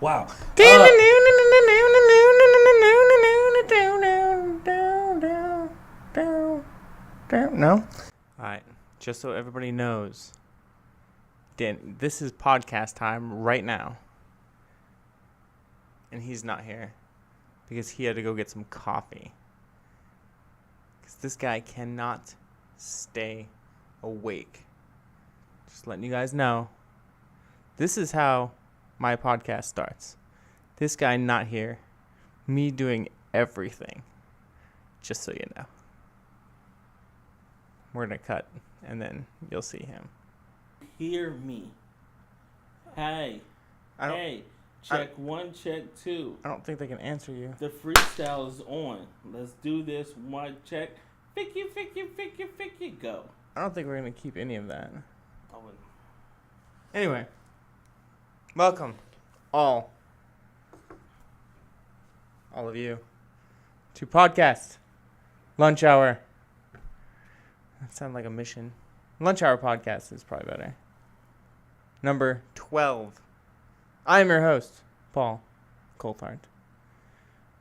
Wow. No? Alright, just so everybody knows, Dan, this is podcast time right now. And he's not here because he had to go get some coffee. Because this guy cannot stay awake. Just letting you guys know. This is how my podcast starts. This guy not here. Me doing everything. Just so you know. We're going to cut, and then you'll see him. Hear me. Hey. Hey. Check one, check two. I don't think they can answer you. The freestyle is on. Let's do this. One, check. Ficky, go. I don't think we're going to keep any of that. I wouldn't. Anyway. Welcome. All of you. To podcast. Lunch hour. That sounds like a mission. Lunch hour podcast is probably better. Number 12. I am your host, Paul Coulthard.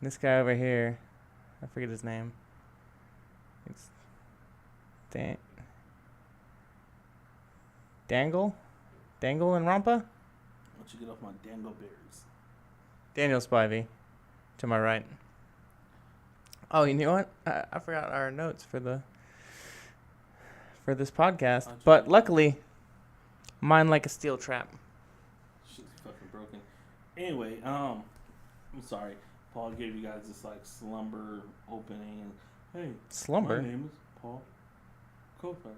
This guy over here, I forget his name. It's Dangle and Rampa? Why don't you get off my dangleberries? Daniel Spivey, to my right. Oh, you know what? I forgot our notes for this podcast, but luckily, mine like a steel trap. Shit's fucking broken. Anyway, I'm sorry. Paul gave you guys this like slumber opening, and hey, Slumber? my name is Paul Coulthard.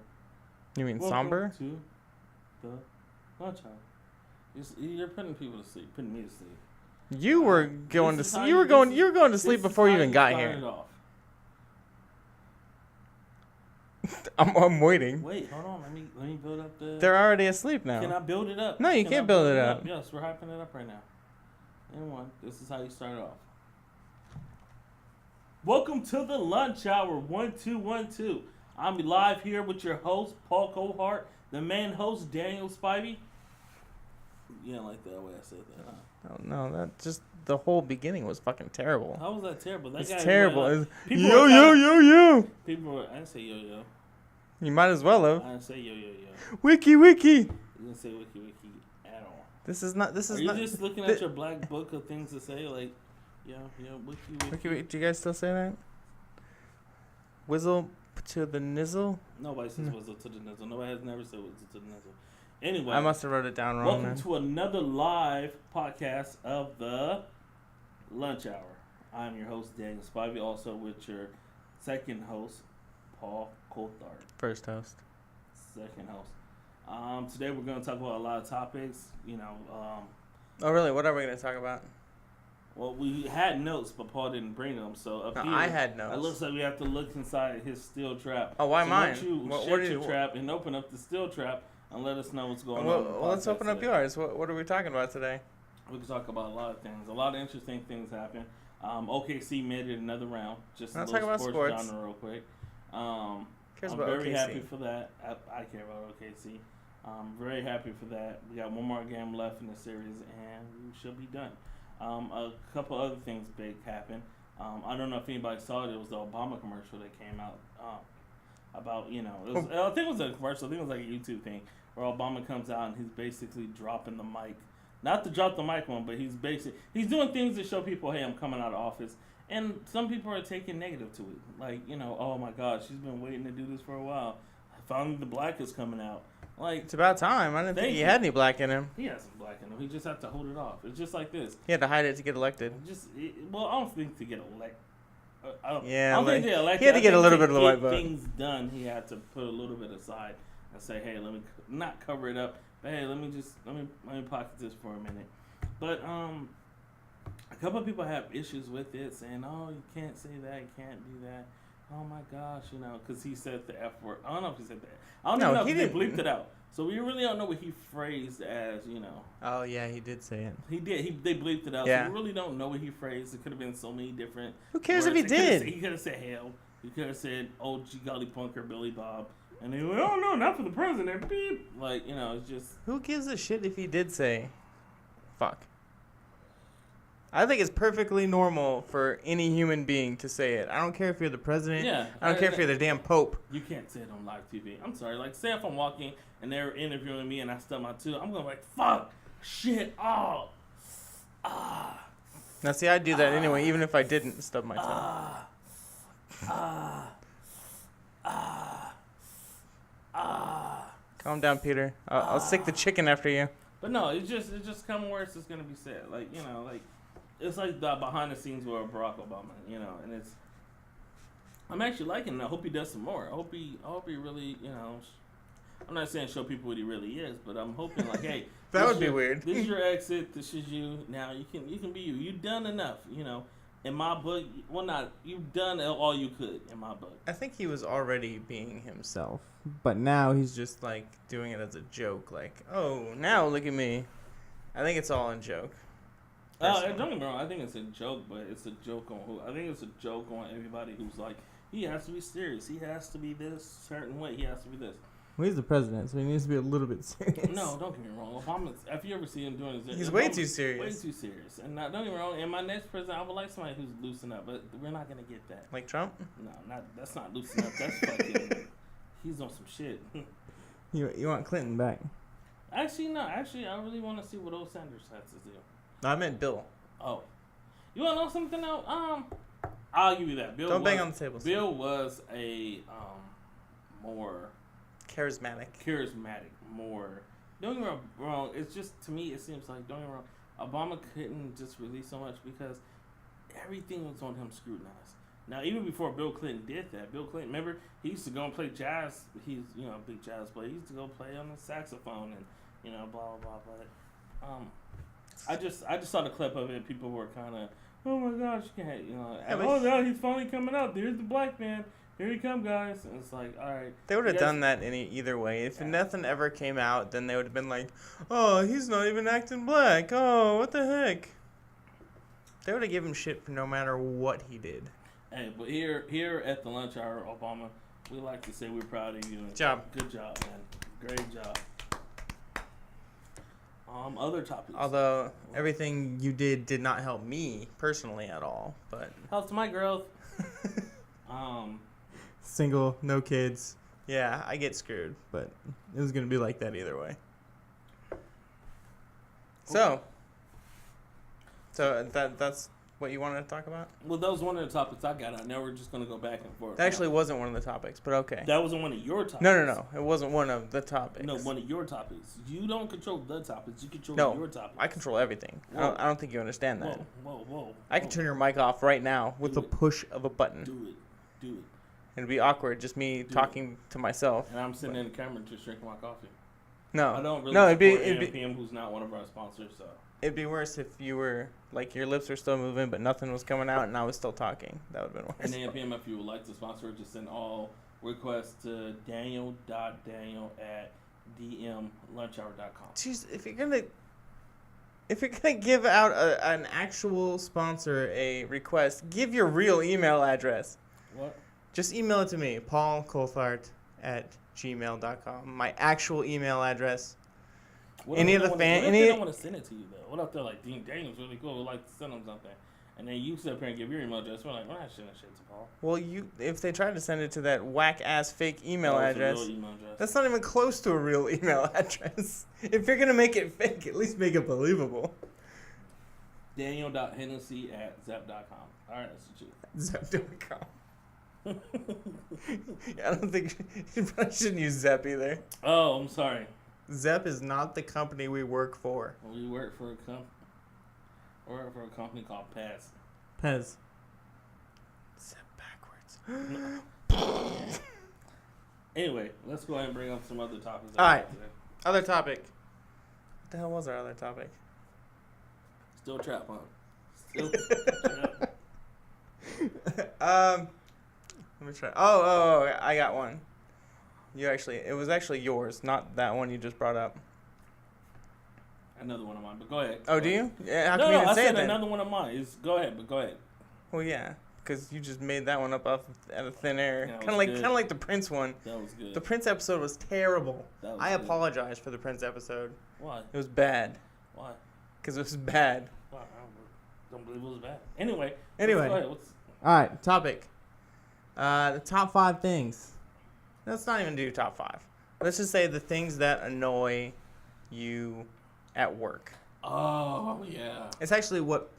You mean Welcome somber? to the lunch hour. You're putting people to sleep, putting me to sleep. You were going to sleep. You were going to sleep before you even got here. I'm waiting. Wait, hold on. Let me build up the. They're already asleep now. Can I build it up? No, you can't build it up. Yes, we're hyping it up right now. Anyone, this is how you start off. Welcome to the lunch hour 1212. I'm live here with your host Paul Coulthard, the main host Daniel Spivey. You didn't like the way I said that, huh? Oh no, that just the whole beginning was fucking terrible. How was that terrible? That It's guy terrible. Yo. People were, I didn't say yo yo. You might as well have. I didn't say yo yo yo. Wiki. You didn't say wiki at all. This is not. Are you just looking at your black book of things to say, like, yo wiki? Do you guys still say that? Whizzle to the nizzle. Nobody says whistle to the nizzle. Nobody has never said whistle to the nizzle. Anyway, I must have wrote it down wrong. Welcome to another live podcast of the Lunch Hour. I'm your host Daniel Spivey, also with your second host Paul Coulthard. First host. Second host. Today we're going to talk about a lot of topics. Oh really? What are we going to talk about? Well, we had notes, but Paul didn't bring them. So up here, I had notes. It looks like we have to look inside his steel trap. Oh, why mine? Why don't you shut your trap and open up the steel trap and let us know what's going on. Well, let's open up yours. What are we talking about today? We can talk about a lot of things. A lot of interesting things happen. OKC made it another round. Just let's a talk little about sports genre real quick. I'm about very OKC? happy for that. I care about OKC. I'm very happy for that. We got one more game left in the series, and we should be done. A couple other things big happened. I don't know if anybody saw it. It was the Obama commercial that came out about, I think it was a commercial. I think it was like a YouTube thing where Obama comes out and he's basically dropping the mic. Not to drop the mic one, but he's doing things to show people, hey, I'm coming out of office. And some people are taking negative to it. Like, oh my God, she's been waiting to do this for a while. Finally the black is coming out. Like, it's about time. I didn't think he had any black in him. He has some black in him. He just had to hold it off. It's just like this. He had to hide it to get elected. I don't think to get elected. I don't think to get elected. He had to get a little bit of the white vote. Things done. He had to put a little bit aside and say, hey, let me not cover it up. But hey, let me pocket this for a minute. But a couple of people have issues with it, saying, oh, you can't say that, you can't do that. Oh my gosh, because he said the F word. I don't know if he said that. I don't know if they bleeped it out. So we really don't know what he phrased as, Oh yeah, he did say it. He did. They bleeped it out. Yeah. So we really don't know what he phrased. It could have been so many different. Who cares words. if he did? He could have said hell. He could have said, "Oh, gee golly, punker, Billy Bob," and they were like, "Oh no, not for the president." Beep. Like, it's just. Who gives a shit if he did say, "Fuck"? I think it's perfectly normal for any human being to say it. I don't care if you're the president. Yeah. I don't care if you're the damn Pope. You can't say it on live TV. I'm sorry. Like, say if I'm walking and they're interviewing me and I stub my toe, I'm going to be like, fuck, shit, oh, Now, see, I'd do that anyway, even if I didn't stub my toe. Calm down, Peter. I'll stick the chicken after you. But no, it's just come where it's just gonna be said. Like, you know, like it's like the behind the scenes with Barack Obama, you know, and it's I'm actually liking it. I hope he does some more. I hope he really, you know, I'm not saying show people what he really is, but I'm hoping like, hey, that would be weird. This is your exit. This is you. Now you can be you. You've done enough, you know. In my book, well, not you've done all you could in my book. I think he was already being himself, but now he's just like doing it as a joke. Like, oh, now look at me. I think it's all in joke. Don't get me wrong. I think it's a joke, but it's a joke on who? I think it's a joke on everybody who's like, he has to be serious. He has to be this certain way. He has to be this. Well, he's the president, so he needs to be a little bit serious. No, don't get me wrong. Obama, if you ever see him doing this, he's way too serious. Way too serious. And don't get me wrong. In my next president, I would like somebody who's loosen up, but we're not gonna get that. Like Trump? No, that's not loosen up. That's fucking. He's on some shit. You want Clinton back? Actually, no. Actually, I really want to see what old Sanders has to do. No, I meant Bill. Oh, you want to know something else? I'll give you that. Bill. Don't bang on the table. Bill was a more charismatic, more. Don't get me wrong. It's just, to me, it seems like, don't get me wrong, Obama couldn't just release so much because everything was on him scrutinized. Now, even before Bill Clinton did that, Bill Clinton, remember, he used to go and play jazz. He's, you know, a big jazz player. He used to go play on the saxophone and, you know, blah, blah, blah. But I just saw the clip of it. People were kind of, oh my gosh, you can't, you know, oh no, he's finally coming out. There's the black man. Here you come, guys. And it's like, all right. They would have done that either way. If nothing ever came out, then they would have been like, oh, he's not even acting black. Oh, what the heck? They would have given him shit for no matter what he did. Hey, but here at the lunch hour, Obama, we like to say we're proud of you. Good job. Good job, man. Great job. Other topics. Although everything you did not help me personally at all, but helps my growth. Single, no kids. Yeah, I get screwed, but it was gonna be like that either way. Okay. So that's what you wanted to talk about? Well, that was one of the topics I got on. Now we're just gonna go back and forth. That actually wasn't one of the topics, but okay. That wasn't one of your topics. No. It wasn't one of the topics. No, one of your topics. You don't control the topics. You control your topics. I control everything. I don't think you understand that. Whoa. I can turn your mic off right now with the push of a button. Do it. It'd be awkward, just me talking to myself. And I'm sitting in the camera just drinking my coffee. No. I don't really it'd be AMPM, who's not one of our sponsors, so. It'd be worse if you were, like, your lips were still moving, but nothing was coming out, and I was still talking. That would have been worse. And AMPM, if you would like to sponsor, just send all requests to daniel.daniel@dmlunchhour.com. Jeez, if you're gonna give out an actual sponsor a request, give your real email address. What? Just email it to me, paulcoulthard@gmail.com. My actual email address. What if they don't want to send it to you, though? What if they're like, Dean Daniel's really cool, we'd like to send them something. And then you sit up here and give your email address. We're like, we're not sending shit to Paul. Well, if they tried to send it to that whack-ass fake email address, real email address, that's not even close to a real email address. If you're going to make it fake, at least make it believable. Daniel.Hennessy@zep.com. All right, that's what you. Zep.com. I don't think you probably shouldn't use Zep either. Oh, I'm sorry. Zep is not the company we work for. We work for a company called Pez. Pez. Zep backwards. Anyway, let's go ahead and bring up some other topics. All right. Other topic. What the hell was our other topic? Still trap, huh? Still trap. Let me try. Oh, I got one. It was actually yours, not that one you just brought up. Another one of mine, but go ahead. Oh, do you? Yeah, I said another one of mine. Go ahead. Well, yeah, because you just made that one up out of thin air. Yeah, kind of like the Prince one. That was good. The Prince episode was terrible. I good. apologize for the Prince episode. Why? It was bad. Why? Because it was bad. Why? don't believe it was bad. Anyway. Anyway. Go ahead. All right, topic. The top 5 things. Let's not even do top 5. Let's just say the things that annoy you at work. Oh, yeah. It's actually what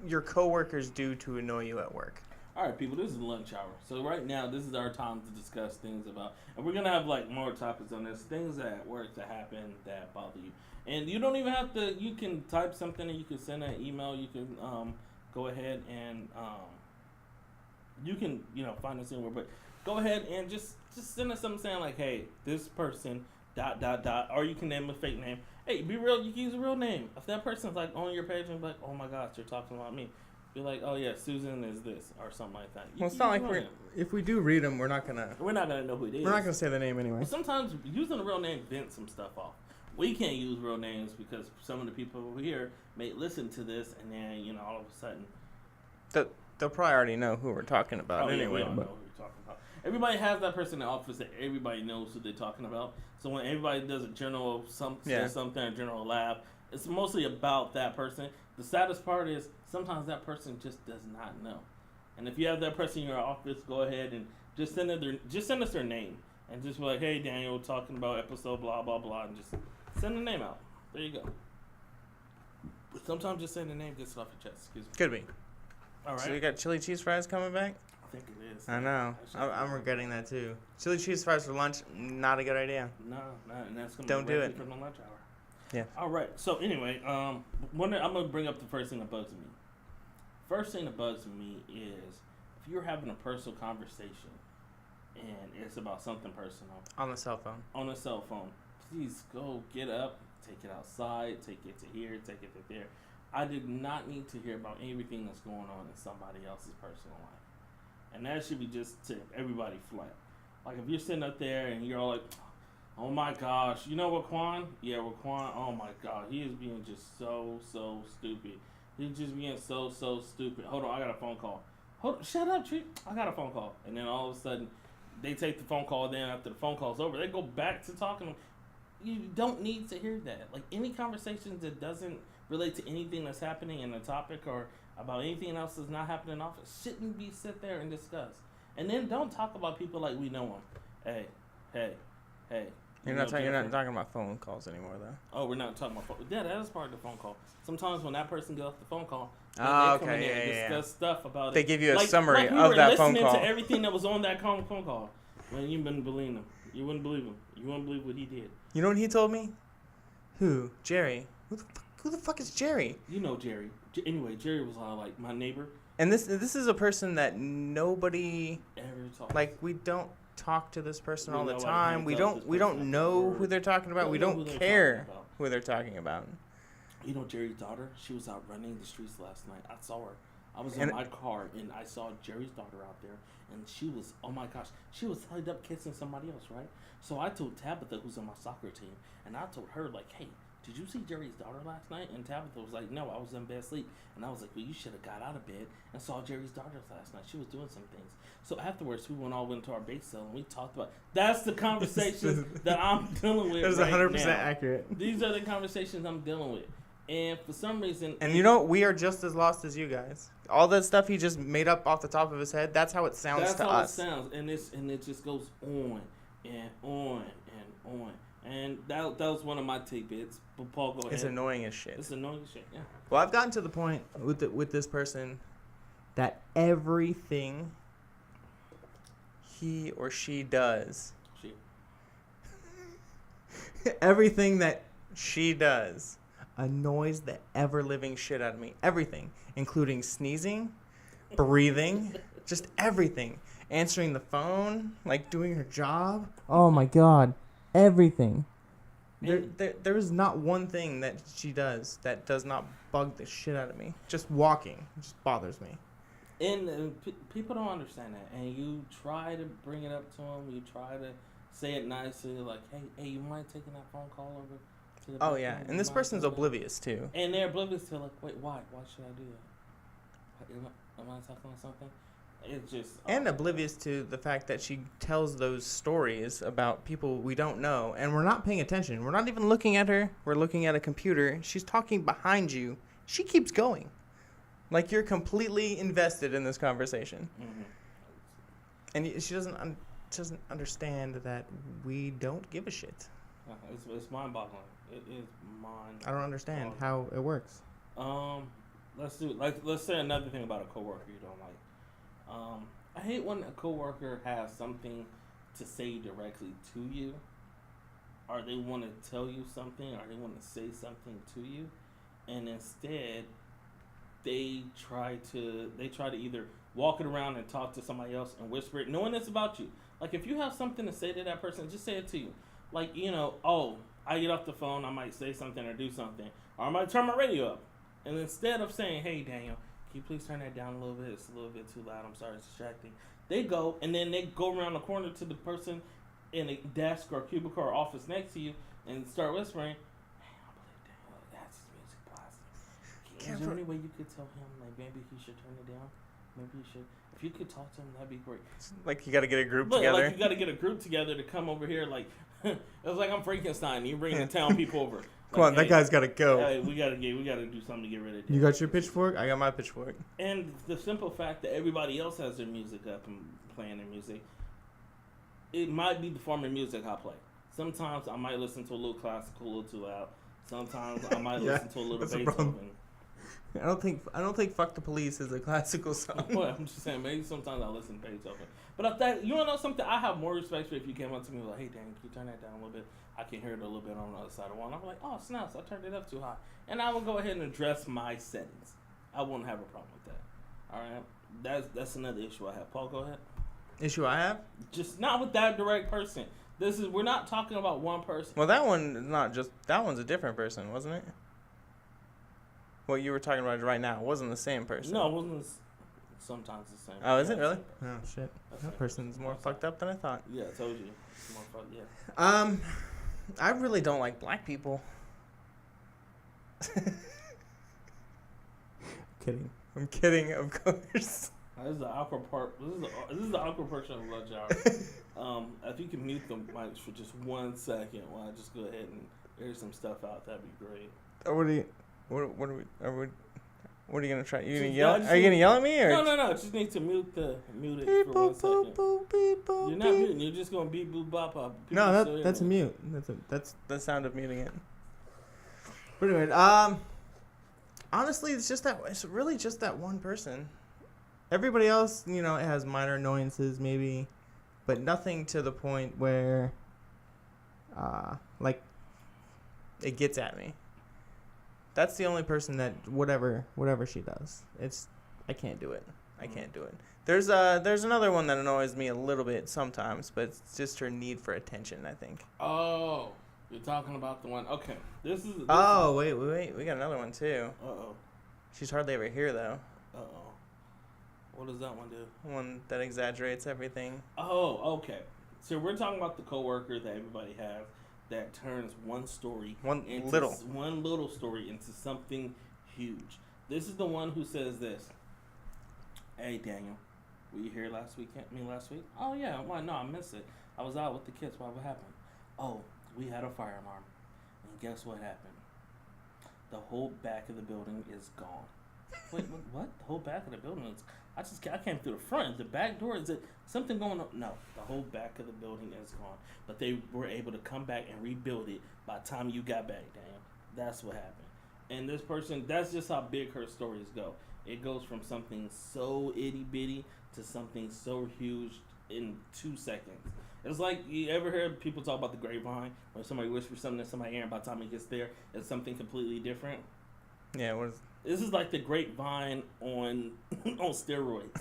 your coworkers do to annoy you at work. All right, people, this is lunch hour. So right now, this is our time to discuss things about, and we're going to have like more topics on this, things at work that happen that bother you. And you don't even have to, you can type something and you can send an email. You can go ahead and you can, find us anywhere, but go ahead and just send us something saying like, hey, this person, ... or you can name a fake name. Hey, be real, you can use a real name. If that person's like on your page and be like, oh my gosh, you're talking about me. Be like, oh yeah, Susan is this or something like that. Well, it's not like if we do read them, we're not gonna know who it is. We're not gonna say the name anyway. But sometimes using a real name vents some stuff off. We can't use real names because some of the people over here may listen to this and then all of a sudden they'll probably already know who we're talking about anyway. We all know who we're talking about. Everybody has that person in the office that everybody knows who they're talking about. So when everybody does a general something, a general laugh, it's mostly about that person. The saddest part is sometimes that person just does not know. And if you have that person in your office, go ahead and just send us their name and just be like, hey, Daniel, talking about episode blah blah blah, and just send the name out. There you go. But sometimes just saying the name gets it off your chest. Excuse me. Could be. All right. So you got chili cheese fries coming back? I think it is. I know. I'm regretting that too. Chili cheese fries for lunch, not a good idea. No, and that's gonna Don't be do it from the lunch hour. Yeah. All right. So anyway, I'm gonna bring up the first thing that bugs me. First thing that bugs me is if you're having a personal conversation and it's about something personal on the cell phone. On a cell phone, please go get up, take it outside, take it to here, take it to there. I did not need to hear about everything that's going on in somebody else's personal life, and that should be just to everybody flat. Like if you're sitting up there and you're all like, oh my gosh, you know Raquan? Yeah, Raquan, oh my god, he is being just so stupid. He's just being so stupid. Hold on, I got a phone call. Shut up, Treat. I got a phone call. And then all of a sudden, they take the phone call, then after the phone call's over, they go back to talking. You don't need to hear that. Like any conversations that doesn't relate to anything that's happening in the topic or about anything else that's not happening in office shouldn't be sit there and discuss. And then don't talk about people like we know them. Hey. You're not talking about phone calls anymore, though. Oh, we're not talking about phone. Yeah, that is part of the phone call. Sometimes when that person gets off the phone call, they come in and discuss stuff about they it. give you a summary of that phone call. Listening to everything that was on that phone call. Man, you wouldn't believe him. You wouldn't believe him. You wouldn't believe what he did. You know what he told me? Who? Jerry. Who the fuck is Jerry? You know Jerry. Anyway, Jerry was like my neighbor. And this is a person that nobody ever talks. Like we don't talk to this person all the time. We don't know who they're talking about. We don't care who they're talking about. You know Jerry's daughter? She was out running the streets last night. I saw her. I was in my car and I saw Jerry's daughter out there, and she was, oh my gosh, she was tied up kissing somebody else, right? So I told Tabitha, who's on my soccer team, and I told her like, hey, did you see Jerry's daughter last night? And Tabitha was like, no, I was in bed asleep. And I was like, well, you should have got out of bed and saw Jerry's daughter last night. She was doing some things. So afterwards, we went into our base cell and we talked about, that's the conversations that I'm dealing with. That was 100% accurate. These are the conversations I'm dealing with. And for some reason... And we are just as lost as you guys. All that stuff he just made up off the top of his head, that's how it sounds to us. That's how it sounds. And it just goes on and on and on. And that was one of my tidbits. But Paul, go ahead. It's annoying as shit. It's annoying as shit, yeah. Well, I've gotten to the point with this person that everything he or she does, everything that she does annoys the ever-living shit out of me. Everything, including sneezing, breathing, just everything. Answering the phone, like doing her job. Oh my god. Everything. There is not one thing that she does that does not bug the shit out of me. Just walking just bothers me. And people don't understand that. And you try to bring it up to them. You try to say it nicely, like, hey, you mind taking that phone call over to the Oh, yeah. And this person's oblivious, too. And they're oblivious to, like, wait, why? Why should I do that? Am I talking about something? It's just... And oblivious to the fact that she tells those stories about people we don't know, and we're not paying attention. We're not even looking at her. We're looking at a computer. She's talking behind you. She keeps going. Like you're completely invested in this conversation. Mm-hmm. And she doesn't understand that we don't give a shit. It's mind-boggling. It is mind. I don't understand how it works. Let's say another thing about a coworker you don't like. I hate when a coworker has something to say directly to you, or they want to tell you something, or they want to say something to you, and instead they try to either walk it around and talk to somebody else and whisper it, knowing it's about you. Like if you have something to say to that person, just say it to you. Like, I get off the phone, I might say something or do something, or I might turn my radio up, and instead of saying, "Hey Daniel, can you please turn that down a little bit? It's a little bit too loud. I'm sorry, it's distracting." They go around the corner to the person in a desk or cubicle or office next to you and start whispering, "Hey, I believe Daniel has his music blasting. Is there any way you could tell him like maybe he should turn it down? Maybe he should. If you could talk to him, that'd be great." Like you got to get a group together. Like you got to get a group together to come over here. Like it's like I'm Frankenstein. You bring the town people over. Come on, that guy's got to go. Hey, we gotta do something to get rid of. You got your pitchfork? I got my pitchfork. And the simple fact that everybody else has their music up and playing their music, it might be the form of music I play. Sometimes I might listen to a little classical, a little too loud. Sometimes I might listen to a little Beethoven. I don't think "Fuck the Police" is a classical song. Well, I'm just saying, maybe sometimes I listen to Beethoven. But if that, you want to know something? I have more respect for if you came up to me like, "Hey, Dan, can you turn that down a little bit? I can hear it a little bit on the other side of the wall." I'm like, "Oh, snaps! I turned it up too high," and I will go ahead and address my settings. I wouldn't have a problem with that. All right, that's another issue I have. Paul, go ahead. Issue I have? Just not with that direct person. We're not talking about one person. Well, that one's a different person, wasn't it? What you were talking about right now wasn't the same person. No, it wasn't. Sometimes the same. Oh, is it really? Oh shit, that person's more fucked up than I thought. Yeah, I told you. It's more fucked. Yeah. I really don't like black people. I'm kidding, of course. This is the awkward part. This is the awkward portion of Lunch Hour. If you can mute the mics for just 1 second while I just go ahead and air some stuff out, that'd be great. What are you gonna try? Are you gonna yell at me or? No. Just need to mute it for 1 second. You're not muting. You're just gonna beep boop bop bop. No, that's a mute. That's the sound of muting it. But anyway, honestly, it's really just that one person. Everybody else, it has minor annoyances maybe, but nothing to the point where, it gets at me. That's the only person that whatever she does, I can't do it. I can't do it. There's another one that annoys me a little bit sometimes, but it's just her need for attention, I think. Oh, you're talking about the one. Okay, this is. Wait, we got another one too. Uh-oh. She's hardly ever here though. Uh-oh. What does that one do? One that exaggerates everything. Oh, okay. So we're talking about the coworker that everybody has that turns one little story into something huge. This is the one who says this. "Hey, Daniel, were you here last week? Oh, yeah. Why? No, I missed it. I was out with the kids. What happened? Oh, we had a fire alarm. And guess what happened? The whole back of the building is gone." Wait, what? The whole back of the building is... I came through the front. The back door, is it something going on? No, the whole back of the building is gone. But they were able to come back and rebuild it by the time you got back, Daniel. That's what happened. And this person, that's just how big her stories go. It goes from something so itty bitty to something so huge in 2 seconds. It's like, you ever heard people talk about the grapevine, where somebody whispers something in somebody's ear and by the time it gets there, it's something completely different? Yeah, This is like the grapevine on steroids.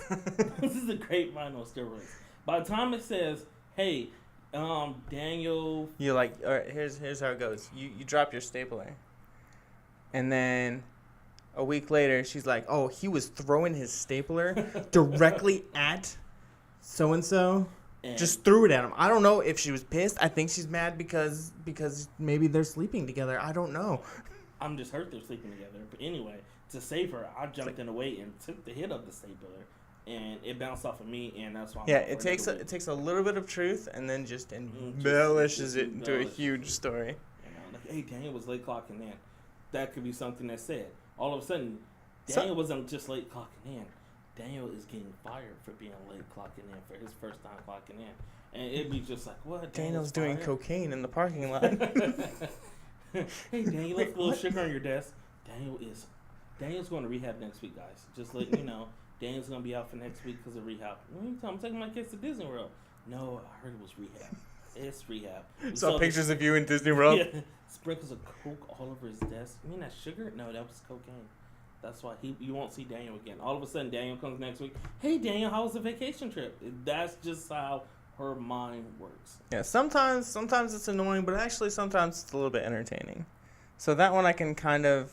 This is the grapevine on steroids. By the time it says, "Hey, Daniel," you all right, here's how it goes. You drop your stapler, and then a week later she's like, "Oh, he was throwing his stapler directly at so and so." Just threw it at him. I don't know if she was pissed. I think she's mad because maybe they're sleeping together. I don't know. I'm just hurt they're sleeping together. But anyway, to save her, I jumped in the way and took the hit of the stapler, and it bounced off of me, and that's why. It takes a little bit of truth and then just embellishes it into a huge story. Like, "Hey, Daniel was late clocking in." That could be something that's said. All of a sudden, Daniel wasn't just late clocking in. Daniel is getting fired for being late clocking in for his first time clocking in. And it'd be just like, what? Daniel's doing fired? cocaine in the parking lot. Hey, Daniel, left a little sugar on your desk. Daniel's going to rehab next week, guys. Just letting you know. Daniel's going to be out for next week because of rehab. What are you talking? I'm taking my kids to Disney World. No, I heard it was rehab. It's rehab. Saw pictures of you in Disney World. Yeah, sprinkles of coke all over his desk. You mean that sugar? No, that was cocaine. That's why you won't see Daniel again. All of a sudden, Daniel comes next week. Hey, Daniel, how was the vacation trip? That's just how her mind works. Yeah, sometimes it's annoying, but actually sometimes it's a little bit entertaining. So that one I can kind of,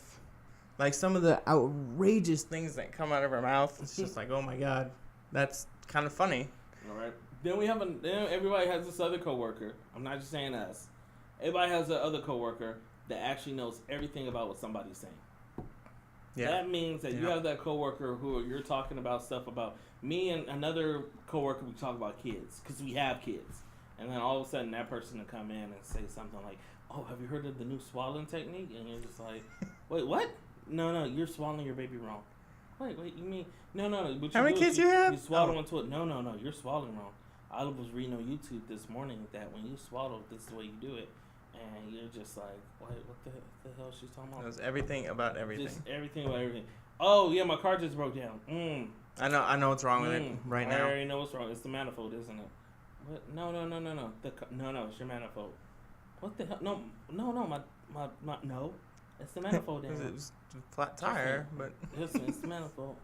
like some of the outrageous things that come out of her mouth, it's just like, oh my god, that's kind of funny. All right. Then everybody has this other coworker. I'm not just saying us. Everybody has the other coworker that actually knows everything about what somebody's saying. Yeah. That means that you have that coworker who you're talking about stuff about. Me and another coworker, we talk about kids because we have kids. And then all of a sudden that person will come in and say something like, oh, have you heard of the new swallowing technique? And you're just like, wait, what? No, you're swallowing your baby wrong. Wait, you mean, no. How many kids you have? You swallow into it. No, you're swallowing wrong. I was reading on YouTube this morning that when you swallow, this is the way you do it. And you're just like, what the hell is she talking about? Knows everything about everything. Just everything about everything. Oh, yeah, my car just broke down. I know what's wrong with it right now. I already know what's wrong. It's the manifold, isn't it? What? No. No, it's your manifold. What the hell? No, no. It's the manifold. It was a flat tire, but... Listen, it's the manifold.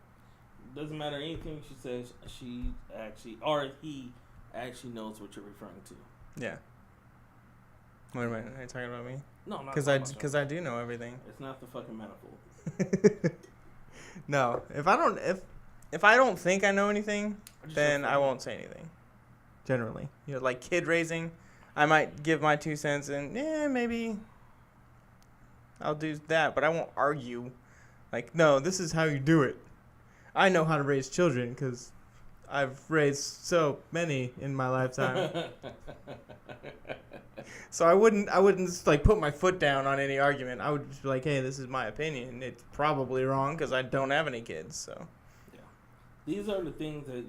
Doesn't matter anything she says, she actually, or he actually knows what you're referring to. Yeah. Wait a minute, are you talking about me? No, I'm not Because I do know everything. It's not the fucking manifold. No, if I don't think I know anything, then I won't say anything. Generally, like kid raising, I might give my 2 cents and maybe I'll do that, but I won't argue. Like, no, this is how you do it. I know how to raise children because I've raised so many in my lifetime. So I wouldn't just like put my foot down on any argument. I would just be like, hey, this is my opinion. It's probably wrong because I don't have any kids. So yeah, these are the things that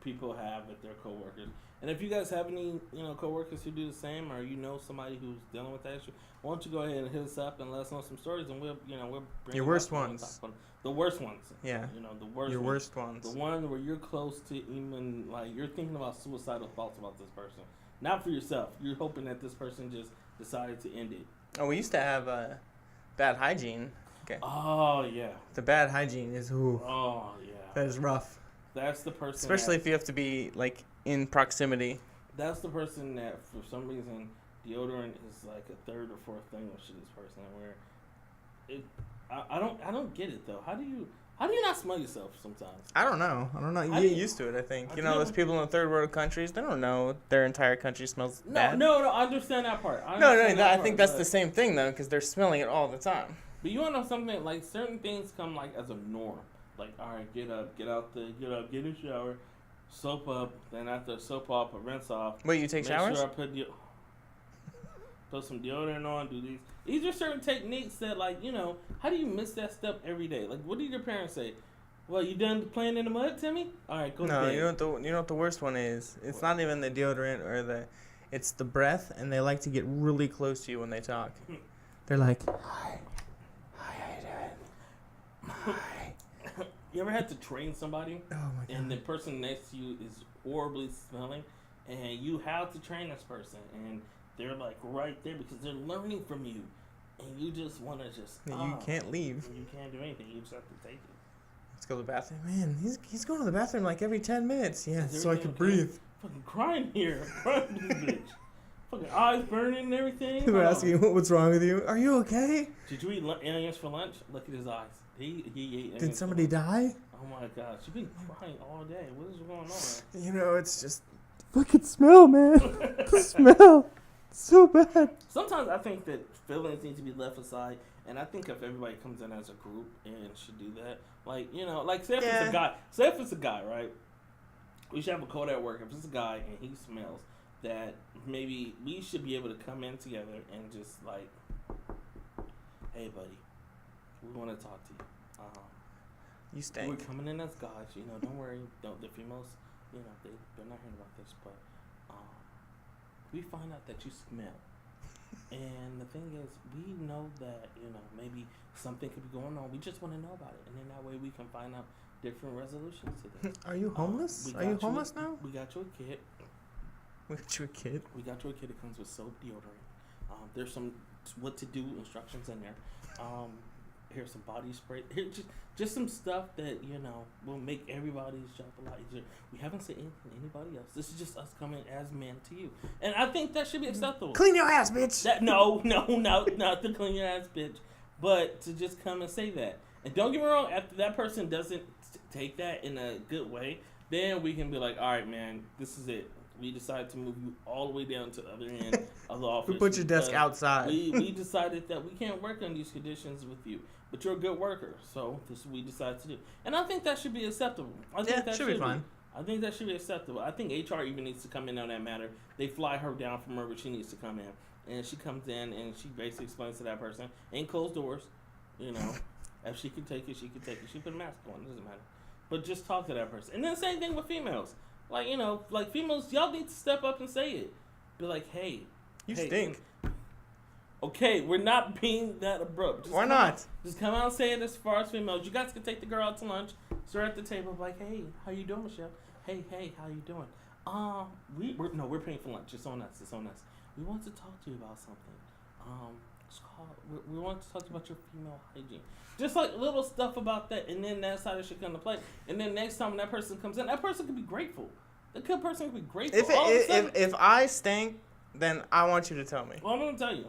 people have with their coworkers. And if you guys have any coworkers who do the same, or somebody who's dealing with that issue, why don't you go ahead and hit us up and let us know some stories, and we'll bring your worst ones. The worst ones. Yeah. The worst. Your worst ones. The one where you're close to even like you're thinking about suicidal thoughts about this person. Not for yourself. You're hoping that this person just decided to end it. Oh, we used to have bad hygiene. Okay. Oh, yeah. The bad hygiene is Oh, yeah. That is rough. That's the person. Especially if you have to be like in proximity. That's the person that for some reason deodorant is like a third or fourth thing with this person. Where I don't get it though. How do you not smell yourself sometimes? I don't know. You get used to it, I think. Those people in the third world countries, they don't know their entire country smells bad. No, I understand that part. I think that's the same thing, though, because they're smelling it all the time. But you want to know something? Like, certain things come, like, as a norm. Like, all right, get up, get in the shower, soap up, then after soap off, rinse off. Wait, you take showers? Make sure I put some deodorant on, do these. These are certain techniques that, like, how do you miss that step every day? Like, what did your parents say? Well, you done playing in the mud, Timmy? All right, go to bed. No, you know what the worst one is? It's not even the deodorant it's the breath, and they like to get really close to you when they talk. They're like, hi, how you doing? Hi. You ever had to train somebody? Oh, my God. And the person next to you is horribly smelling, and you have to train this person, and they're like right there because they're learning from you, and you just want to you can't leave. You can't do anything. You just have to take it. Let's go to the bathroom. Man, he's going to the bathroom like every 10 minutes. Yeah, so I can breathe. Fucking crying here. Crying this bitch. Fucking eyes burning and everything. People are asking, what's wrong with you? Are you okay? Did you eat aliens for lunch? Look at his eyes. He ate. Did somebody die? Oh my God, she's been crying all day. What is going on? It's just fucking smell, man. The smell. So bad. Sometimes I think that feelings need to be left aside, and I think if everybody comes in as a group and should do that, like say if it's a guy, right? We should have a code at work. If it's a guy and he smells, that maybe we should be able to come in together and just like, hey, buddy, we want to talk to you. You stink. We're coming in as gods, don't worry. Don't the females, they're not hearing about this, but we find out that you smell. And the thing is, we know that, maybe something could be going on. We just want to know about it. And then that way we can find out different resolutions to this. Are you homeless? Are you homeless now? We got you a kit. We got you a kit? We got you a kit that comes with soap, deodorant. There's some what to do instructions in there. Here's some body spray. Here, just some stuff that, will make everybody's job a lot easier. We haven't said anything to anybody else. This is just us coming as men to you. And I think that should be acceptable. Clean your ass, bitch! No, not to clean your ass, bitch. But to just come and say that. And don't get me wrong, after that person doesn't take that in a good way, then we can be like, all right, man, this is it. We decided to move you all the way down to the other end of the office. We put your desk outside. We decided that we can't work on these conditions with you. But you're a good worker, so this is what we decided to do. And I think that should be acceptable. I think that should be fine. I think that should be acceptable. I think HR even needs to come in on that matter. They fly her down from wherever she needs to come in. And she comes in and she basically explains to that person, ain't closed doors, If she can take it, she can take it. She put a mask on, it doesn't matter. But just talk to that person. And then same thing with females. Like females, y'all need to step up and say it. Be like, hey. You stink. Okay, we're not being that abrupt. Why not? Just come out and say it as far as females. You guys can take the girl out to lunch. Start at the table, like, hey, how you doing, Michelle? Hey, how you doing? We're paying for lunch. It's on us. We want to talk to you about something. We want to talk about your female hygiene. Just like little stuff about that, and then that's how it should come to play. And then next time when that person comes in, that person can be grateful. The good person can be grateful. If I stink, then I want you to tell me. Well, I'm gonna tell you.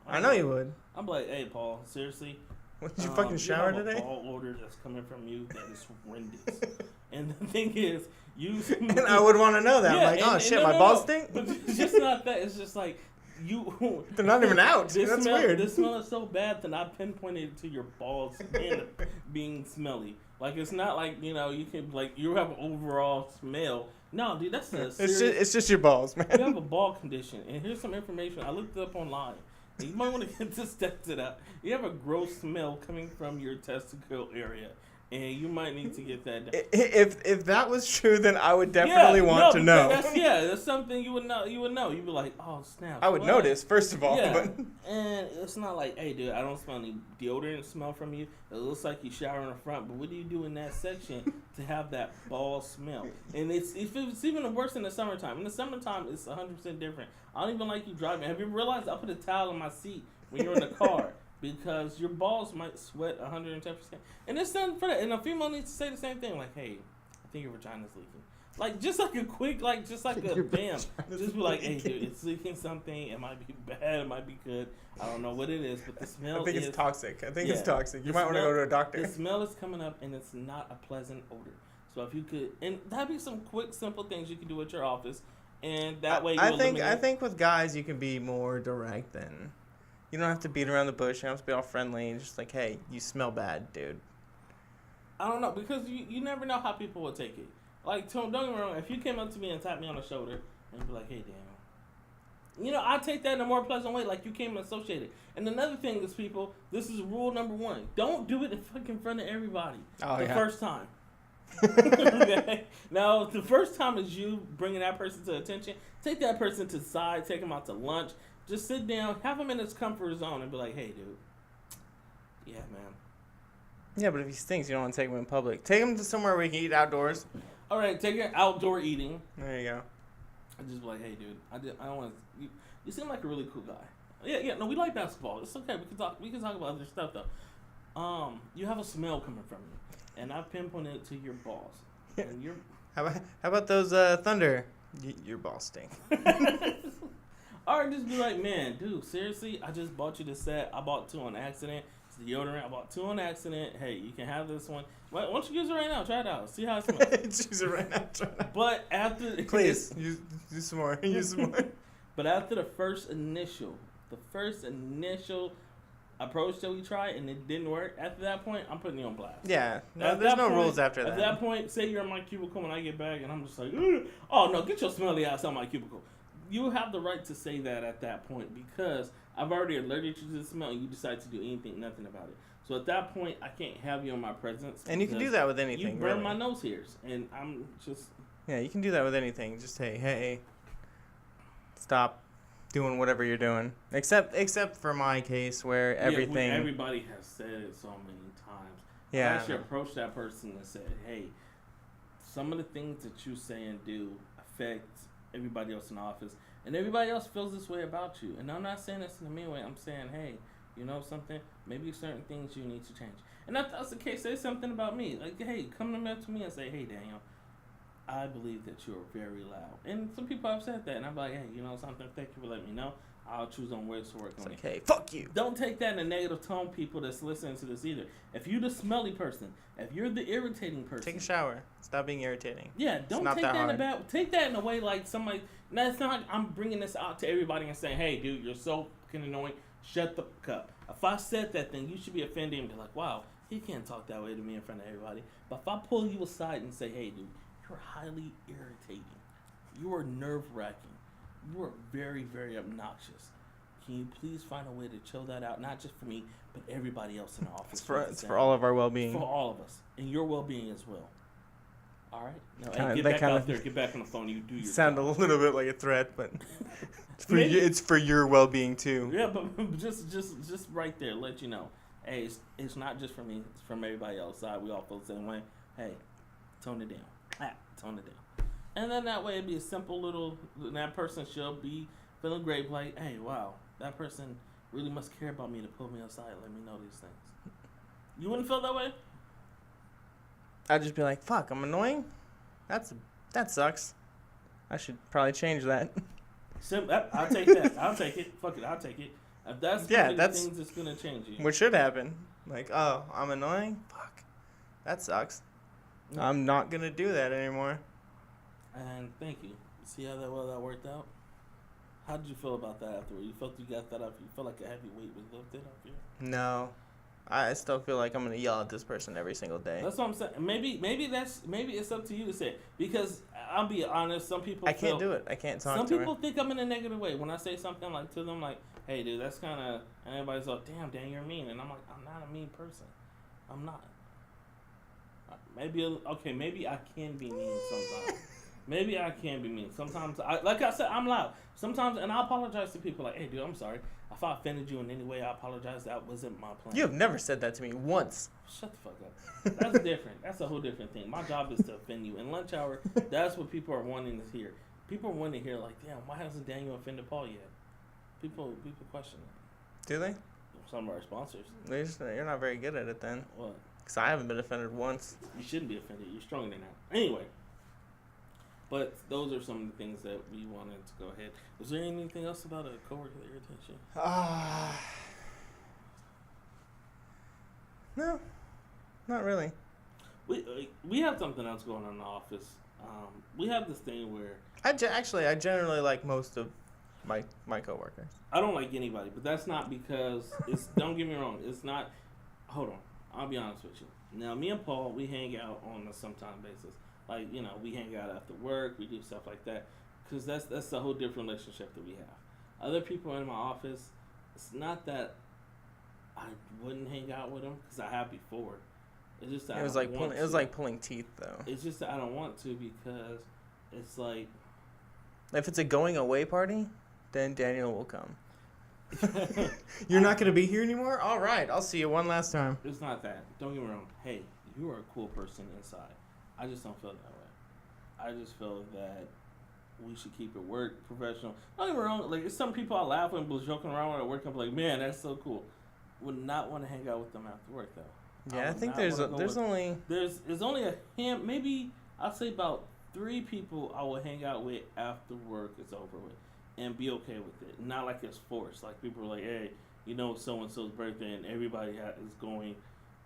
I know you would. I'm like, hey, Paul, seriously. Did you fucking shower you have today? A ball order that's coming from you that is horrendous. And the thing is, and I would want to know that. Yeah, I'm like, shit, my balls stink. But it's just not that. It's just like they're not even out. That's weird. This smell is so bad that I pinpointed it to your balls being smelly. Like it's not like you can you have an overall smell. No, dude, that's a serious, it's just your balls, man. You have a ball condition, and here's some information I looked it up online. And you might want to get this tested out. You have a gross smell coming from your testicle area. And you might need to get that done. If that was true, then I would definitely want to know. That's something you would know. You'd be like, oh, snap. I would notice, first of all. Yeah. But and it's not like, hey, dude, I don't smell any deodorant smell from you. It looks like you shower in the front. But what do you do in that section to have that ball smell? And it's even worse in the summertime. In the summertime, it's 100% different. I don't even like you driving. Have you realized I put a towel in my seat when you're in the car? Because your balls might sweat 110%. And it's nothing for that. And a female needs to say the same thing. Like, hey, I think your vagina's leaking. Like, just like a quick, just like a bam. Just be like, hey, dude, it's leaking something. It might be bad. It might be good. I don't know what it is. But the smell I think it's toxic. It's toxic. You might want to go to a doctor. The smell is coming up, and it's not a pleasant odor. So if you could, and that'd be some quick, simple things you can do at your office. And that way I think with guys, you can be more direct than... You don't have to beat around the bush. You don't have to be all friendly. And just like, hey, you smell bad, dude. I don't know, because you never know how people will take it. Like, don't get me wrong. If you came up to me and tapped me on the shoulder and be like, hey, Dan, I take that in a more pleasant way, like you came associated. And another thing is, people, this is rule number 1. Don't do it in front of everybody first time. Okay? Now, the first time is you bringing that person to attention. Take that person to the side. Take them out to lunch. Just sit down, have him in his comfort zone, and be like, hey, dude. Yeah, man. Yeah, but if he stinks, you don't want to take him in public. Take him to somewhere where he can eat outdoors. All right, take him outdoor eating. There you go. I just be like, hey, dude, I don't want to... You seem like a really cool guy. Yeah, no, we like basketball. It's okay. We can talk about other stuff, though. You have a smell coming from you, and I pinpointed it to your balls. And you're... How about those Thunder? Your balls stink. Or just be like, man, dude, seriously, I just bought you this set. I bought 2 on accident. It's deodorant. I bought 2 on accident. Hey, you can have this one. Why don't you use it right now? Try it out. See how it smells. Use it right now. Try it out. But after... Please, use some more. Use some more. But after the first initial approach that we tried and it didn't work, after that point, I'm putting you on blast. Yeah. No, there's no rules after that. At that point, say you're in my cubicle when I get back and I'm just like, oh, no, get your smelly ass out of my cubicle. You have the right to say that at that point because I've already alerted you to the smell and you decide to do nothing about it. So at that point, I can't have you in my presence. And you can do that with anything. You burn really. my nose hairs, and I'm just. Yeah, you can do that with anything. Just say, hey, stop doing whatever you're doing. Except for my case where everything. Everybody has said it so many times. Yeah. I actually approached that person and said, hey, some of the things that you say and do affect everybody else in the office, and everybody else feels this way about you. And I'm not saying this in a mean way. I'm saying, hey, you know something? Maybe certain things you need to change. And if that's the case, say something about me. Like, hey, come to me and say, hey, Daniel, I believe that you are very loud. And some people have said that, and I'm like, hey, you know something? Thank you for letting me know. I'll choose on ways to work on it. Hey, fuck you. Don't take that in a negative tone, people that's listening to this either. If you're the smelly person, if you're the irritating person, take a shower. Stop being irritating. Yeah, don't take that in a bad. Take that in a way like somebody. That's not. I'm bringing this out to everybody and saying, hey, dude, you're so fucking annoying. Shut the fuck up. If I said that thing, you should be offended and be like, wow, he can't talk that way to me in front of everybody. But if I pull you aside and say, hey, dude, you're highly irritating. You are nerve-wracking. You are very, very obnoxious. Can you please find a way to chill that out? Not just for me, but everybody else in the office. It's for all of our well-being. For all of us. And your well-being as well. All right? Now, get back out there. Get back on the phone. You do your sound job. A little bit like a threat, but it's for your well-being, too. Yeah, but just right there, let you know. Hey, it's not just for me. It's from everybody else. We all feel the same way. Hey, tone it down. Tone it down. And then that way it'd be a simple little, that person should be feeling great, like, hey, wow, that person really must care about me to pull me aside and let me know these things. You wouldn't feel that way? I'd just be like, fuck, I'm annoying? That sucks. I should probably change that. I'll take that. I'll take it. Fuck it, I'll take it. If that's the things that's going to change you. What should happen. Like, oh, I'm annoying? Fuck. That sucks. Yeah. I'm not going to do that anymore. And thank you. See how that worked out? How did you feel about that afterward? You felt you got that up? You felt like a heavy weight was lifted off you? No. I still feel like I'm going to yell at this person every single day. That's what I'm saying. Maybe it's up to you to say it. Because I'll be honest, some people I can't do it. I can't talk to her. Some people think I'm in a negative way. When I say something like to them like, hey dude, that's kind of, and everybody's like, damn, Dan, you're mean. And I'm like, I'm not a mean person. I'm not. Maybe I can be mean sometimes. Maybe I can be mean. Sometimes, like I said, I'm loud. Sometimes, and I apologize to people like, hey, dude, I'm sorry. If I offended you in any way, I apologize. That wasn't my plan. You have never said that to me once. Shut the fuck up. That's different. That's a whole different thing. My job is to offend you. In lunch hour, that's what people are wanting to hear. People are wanting to hear, like, damn, why hasn't Daniel offended Paul yet? People question that. Do they? Some of our sponsors. You're not very good at it then. What? Because I haven't been offended once. You shouldn't be offended. You're stronger than that. Anyway. But those are some of the things that we wanted to go ahead. Was there anything else about a coworker that irritates you? No, not really. We have something else going on in the office. We have this thing where I generally like most of my coworkers. I don't like anybody, but that's not because it's. Don't get me wrong. It's not. Hold on. I'll be honest with you. Now, me and Paul, we hang out on a sometime basis. Like, you know, we hang out after work, we do stuff like that, because that's a whole different relationship that we have. Other people in my office, it's not that I wouldn't hang out with them, because I have before. It's just that it was like pulling teeth, though. It's just that I don't want to, because it's like, if it's a going away party, then Daniel will come. You're not going to be here anymore? All right, I'll see you one last time. It's not that. Don't get me wrong. Hey, you are a cool person inside. I just don't feel that way. I just feel that we should keep it work professional. Don't get me wrong. Like, it's some people I laugh with and was joking around with at work. I'm like, man, that's so cool. Would not want to hang out with them after work though. Yeah, I think there's only a maybe I'll say about 3 people I will hang out with after work is over with, and be okay with it. Not like it's forced. Like people are like, hey, you know, so and so's birthday, and everybody is going.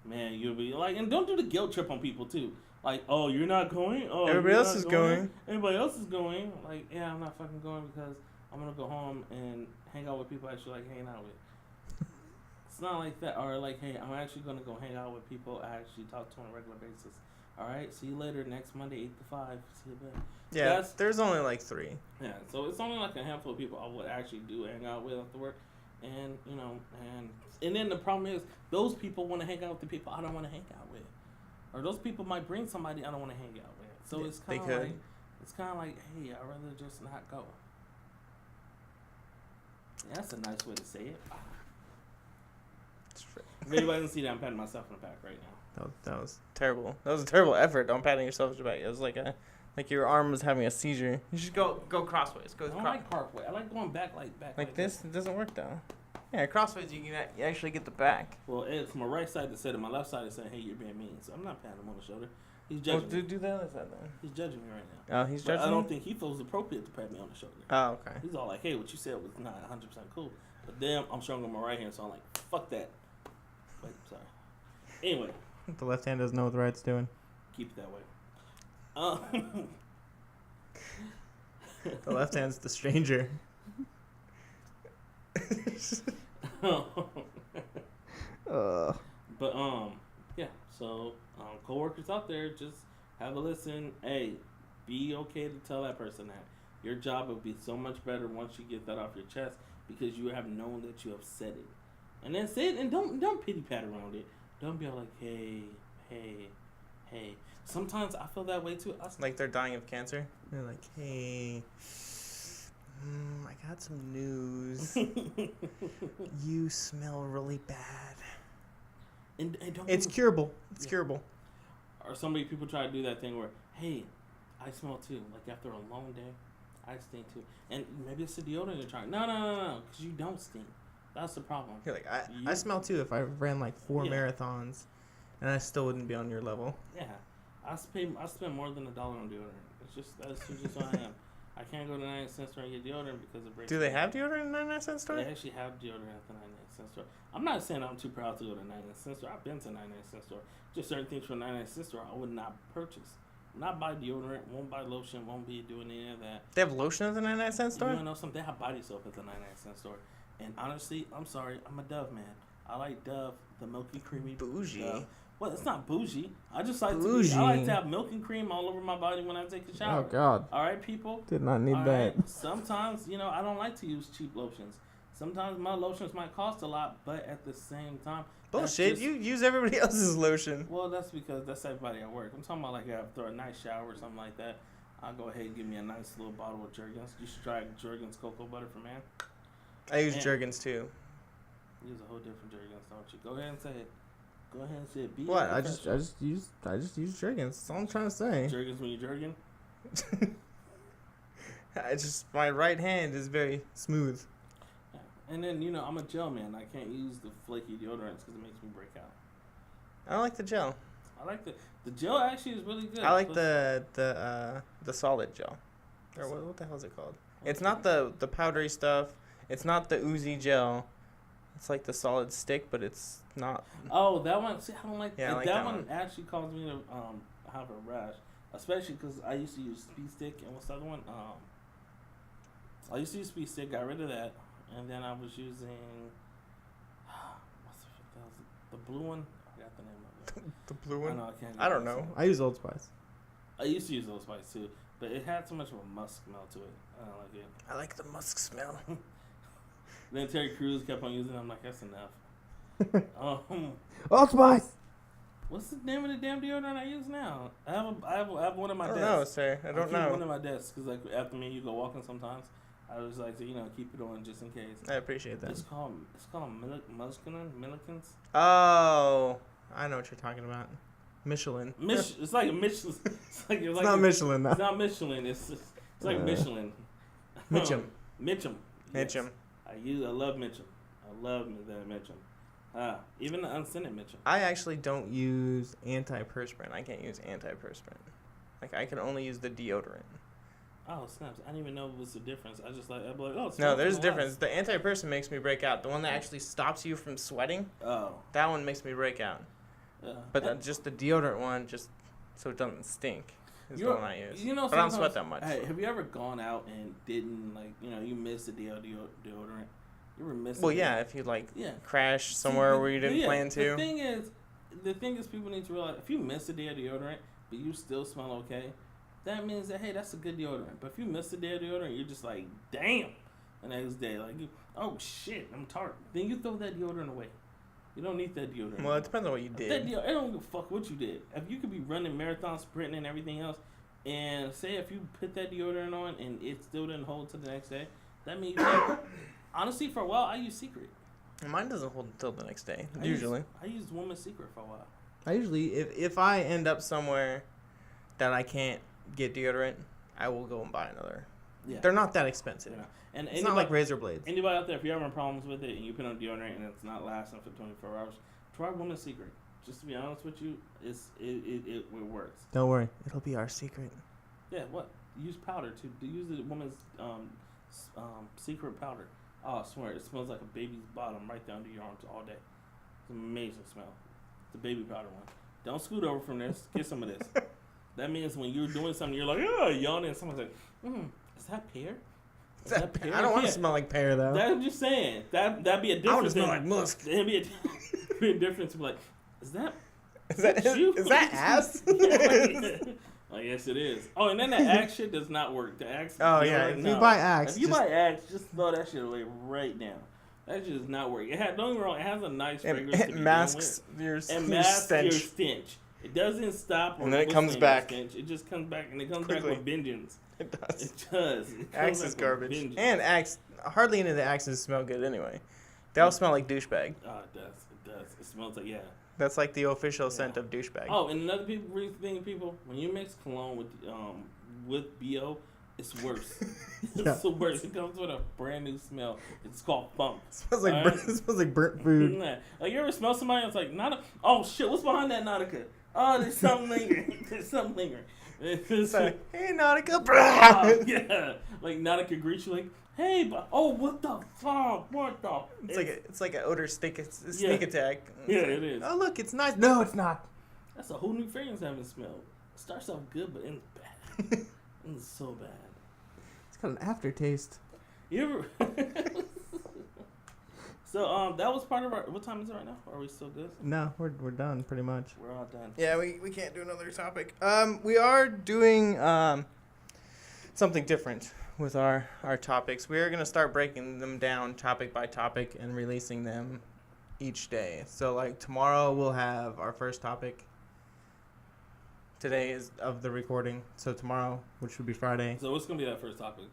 Man, you'll be like, and don't do the guilt trip on people too. Like, oh, you're not going? Oh, everybody else is going. Everybody else is going. Like, yeah, I'm not fucking going because I'm going to go home and hang out with people I actually like hanging out with. It's not like that. Or like, hey, I'm actually going to go hang out with people I actually talk to on a regular basis. All right, see you later next Monday, 8 to 5. See you then. Yeah, there's only like 3. Yeah, so it's only like a handful of people I would actually do hang out with after work. and and then the problem is those people want to hang out with the people I don't want to hang out with, or those people might bring somebody I don't want to hang out with. So it's kind of like, hey, I'd rather just not go. Yeah, that's a nice way to say it. If anybody doesn't see that, I'm patting myself on the back right now. That was terrible. That was a terrible effort. Don't patting yourself on the back. It was like your arm was having a seizure. You should go crossways. I don't like parkway. I like going back like this. It doesn't work though. Yeah, crossways you actually get the back. Well, it's my right side that said it. My left side is saying, hey, you're being mean. So I'm not patting him on the shoulder. He's judging me. Do the other side then. He's judging me right now. Oh, he's judging. I don't think he feels appropriate to pat me on the shoulder. Oh, okay. He's all like, hey, what you said was not 100% cool. But then I'm showing him my right hand, so I'm like, fuck that. Wait, sorry. Anyway. The left hand doesn't know what the right's doing. Keep it that way. The left hand's the stranger. But yeah. So coworkers out there, just have a listen. Hey, be okay to tell that person that your job will be so much better once you get that off your chest because you have known that you have said it, and then say it and don't pity pat around it. Don't be all like, hey. Sometimes I feel that way too. Like they're dying of cancer. They're like, hey, I got some news. You smell really bad. And don't it's curable. It's curable. Or people try to do that thing where, hey, I smell too. Like after a long day, I stink too. And maybe it's the deodorant you're trying. No, because you don't stink. That's the problem. You're like, I smell too if I ran like 4 marathons, and I still wouldn't be on your level. Yeah. I spend more than $1 on deodorant. That's just who I am. I can't go to 99-cent store and get deodorant because it breaks. Do they have deodorant in the 99-cent store? They actually have deodorant at the 99-cent store. I'm not saying I'm too proud to go to 99-cent store. I've been to 99-cent store. Just certain things from 99-cent store I would not purchase. Not buy deodorant, won't buy lotion, won't be doing any of that. They have lotion at the 99-cent store? You want to know something? They have body soap at the 99-cent store. And honestly, I'm sorry, I'm a Dove man. I like Dove, the milky, creamy bougie. Dove. Well, it's not bougie. I just like I like to have milk and cream all over my body when I take a shower. Oh God! All right, people. Did not need that. Right? Sometimes, I don't like to use cheap lotions. Sometimes my lotions might cost a lot, but at the same time, bullshit. You use everybody else's lotion. Well, that's because that's everybody at work. I'm talking about like after a nice shower or something like that. I'll go ahead and give me a nice little bottle of Jergens. You should try Jergens cocoa butter for man. I use Jergens too. You use a whole different Jergens, don't you? Go ahead and say it. Go ahead and say it. Be what? I just use Jergens. That's all I'm trying to say. Jergens when you're jerking? My right hand is very smooth. Yeah. And then I'm a gel man. I can't use the flaky deodorants because it makes me break out. I don't like the gel. I like the gel. Actually, is really good. I like the solid gel. Or what the hell is it called? It's not the powdery stuff. It's not the oozy gel. It's like the solid stick, but it's not. Oh, that one. See, I don't like. Yeah, I like that one. Actually caused me to have a rash, especially because I used to use Speed Stick, and what's the other one? I used to use Speed Stick. Got rid of that, and then I was using the blue one. I forgot the name of it. The blue one. I don't know. I use Old Spice. I used to use Old Spice too, but it had too much of a musk smell to it. I don't like it. I like the musk smell. Then Terry Crews kept on using it. I'm like, that's enough. Old Spice. What's the name of the damn deodorant I use now? I have one of my desks. I don't know, sir. I don't know. One of my desks because like after me and you go walking sometimes, I was like to keep it on just in case. I appreciate that. It's called Millikins. Oh, I know what you're talking about. Michelin. It's like a Michelin. It's not Michelin. It's not Michelin. It's like Michelin. Mitchum. Mitchum. Yes. Mitchum. I love Mitchum. I love that Mitchum. Even the unscented Mitchum. I actually don't use antiperspirant. I can't use antiperspirant. Like I can only use the deodorant. Oh snaps! I didn't even know it was the difference. I'm like, oh. No, there's a difference. The antiperspirant makes me break out. The one that actually stops you from sweating. Oh. That one makes me break out. But just the deodorant one, just so it doesn't stink, is the one I use. But I don't sweat that much. Hey, have you ever gone out and didn't you missed the deodorant? You ever missed? Well, yeah, if you crash somewhere where you didn't plan to. The thing is, people need to realize if you miss a day of deodorant, but you still smell okay, that means that hey, that's a good deodorant. But if you miss a day of deodorant, you're just like, damn, the next day. Like, oh shit, I'm tired. Then you throw that deodorant away. You don't need that deodorant. Well, it depends on what you That did. I don't give a fuck what you did. If you could be running marathon, sprinting, and everything else, and say if you put that deodorant on and it still didn't hold to the next day, that means honestly, for a while, I used Secret. Mine doesn't hold until the next day, usually. I used Woman's Secret for a while. I usually, if I end up somewhere that I can't get deodorant, I will go and buy another. Yeah. They're not that expensive. Yeah. And It's not like razor blades. Anybody out there, if you're having problems with it and you put on deodorant and it's not lasting for 24 hours, try Woman's Secret. Just to be honest with you, it works. Don't worry, it'll be our secret. Yeah, what? Use powder to use the Woman's Secret powder. Oh, I swear, it smells like a baby's bottom right down to your arms all day. It's an amazing smell. It's a baby powder one. Don't scoot over from this. Get some of this. That means when you're doing something, you're like, oh, yawning, and someone's like, is that pear? Is that pear? I don't want to smell like pear, though. I'm just saying. That'd be a difference. I want to smell like musk. That'd be a difference. Like, is that is that ass? Like, yes, it is. Oh, and then the Axe shit does not work. The Axe. Oh, yeah. If you buy Axe. If you buy Axe, just throw that shit away right now. That shit does not work. Don't get me wrong. It has a nice fragrance. It masks your stench. Your stench. It doesn't stop. And then it comes back. Stench. It just comes back, and it comes Quickly. back with vengeance. It does. It does. It Axe is garbage. And Axe, hardly any of the Axes smell good anyway. They all smell like douchebag. Oh, it does. It does. It smells like, yeah. That's like the official scent of douchebag. Oh, and another thing, people, when you mix cologne with BO, it's worse. It's the worst. It comes with a brand new smell. It's called funk. It smells like burnt food. Like, you ever smell somebody that's like, oh shit, what's behind that Nautica? Oh, there's something lingering. It's like, hey, Nautica. Yeah. Like, Nautica greets you like, hey, what the fuck? What the? It's like an odor sneak attack. Yeah, it is. Oh, look, it's nice. No, it's not. That's a whole new fragrance I haven't smelled. It starts off good, but ends bad. It's so bad. It's got an aftertaste. You ever? So that was part of our. What time is it right now? Are we still good? No, we're done pretty much. We're all done. Yeah, we can't do another topic. We are doing something different with our topics. We are going to start breaking them down topic by topic and releasing them each day. So like tomorrow we'll have our first topic. Today is of the recording, so tomorrow, which would be Friday. So what's gonna be that first topic?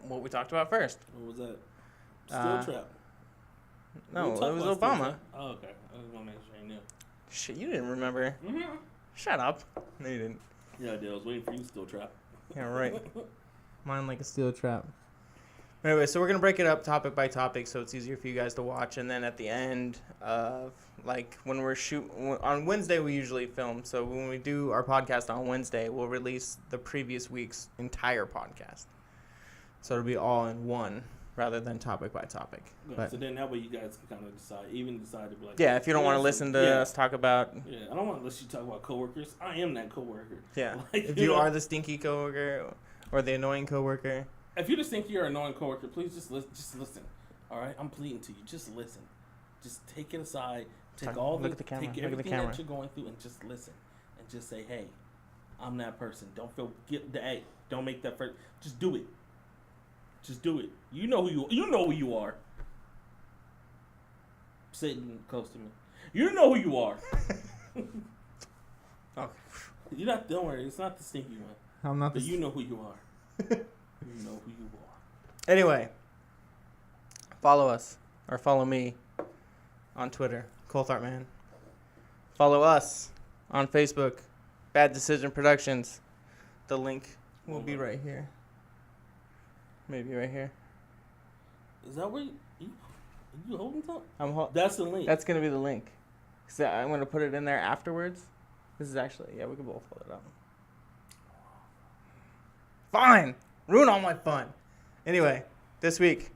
What we talked about first. What was that? Steel trap. No, it was Obama. Oh, okay. I just want to make sure you knew. Shit, you didn't remember. Mm-hmm. Shut up. No, you didn't. Yeah, I did. I was waiting for you to steel trap. Yeah, right. Mine like a steel trap. Anyway, so we're going to break it up topic by topic so it's easier for you guys to watch. And then at the end of, like, when we're on Wednesday, we usually film. So when we do our podcast on Wednesday, we'll release the previous week's entire podcast. So it'll be all in one rather than topic by topic. Yeah, but, so then that way you guys can kind of decide to be like... Yeah, if you don't want to listen to us talk about... Yeah, I don't want to listen to you talk about coworkers. I am that coworker. Yeah, like, if you are the stinky coworker or the annoying coworker... If you just think you're an annoying coworker, please just listen. All right, I'm pleading to you. Just listen. Just take it aside. Take everything that you're going through and just listen, and just say, "Hey, I'm that person." Don't don't make that first. Just do it. Just do it. You know who you are. Sitting close to me. You know who you are. Okay. You're not. Don't worry. It's not the stinky one. I'm not. But you know who you are. You know who you are. Anyway, follow us or follow me on Twitter, Coulthardman. Follow us on Facebook, Bad Decision Productions. The link will be right here. Maybe right here. Is that where you holding something? That's the link. That's gonna be the link. So I'm gonna put it in there afterwards. This is actually we can both hold it up. Fine. Ruin all my fun. Anyway, this week,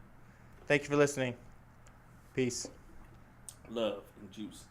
thank you for listening. Peace. Love and juice.